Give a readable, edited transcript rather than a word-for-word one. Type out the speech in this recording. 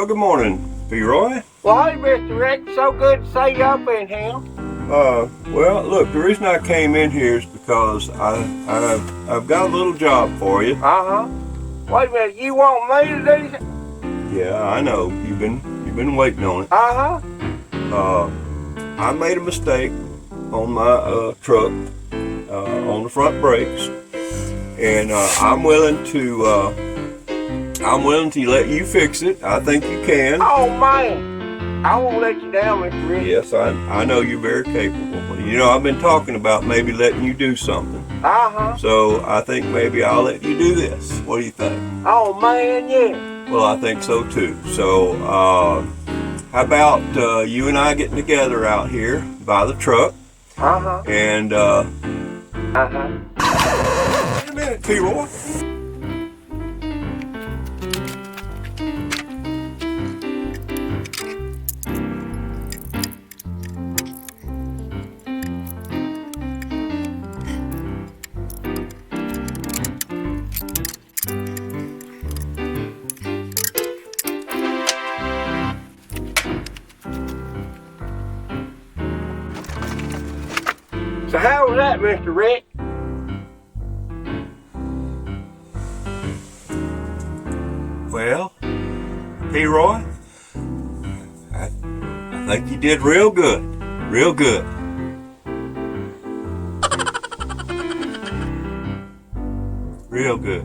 Well, good morning, PeaRoy. Well, hey, Mr. Rick, so good to see you up in here. Well, look, the reason I came in here is because I've got a little job for you. Uh-huh. Wait a minute, you want me to do something? Yeah, I know. You've been waiting on it. Uh-huh. I made a mistake on my truck, on the front brakes, and I'm willing to let you fix it. I think you can. Oh, man. I won't let you down, Mr. Rick. Yes, I know you're very capable. You know, I've been talking about maybe letting you do something. Uh-huh. So I think maybe I'll let you do this. What do you think? Oh, man, yeah. Well, I think so too. So how about you and I getting together out here by the truck? Uh-huh. And Uh-huh. wait a minute, PeaRoy. So how was that, Mr. Rick? Well, PeaRoy, I think you did real good. Real good. Real good.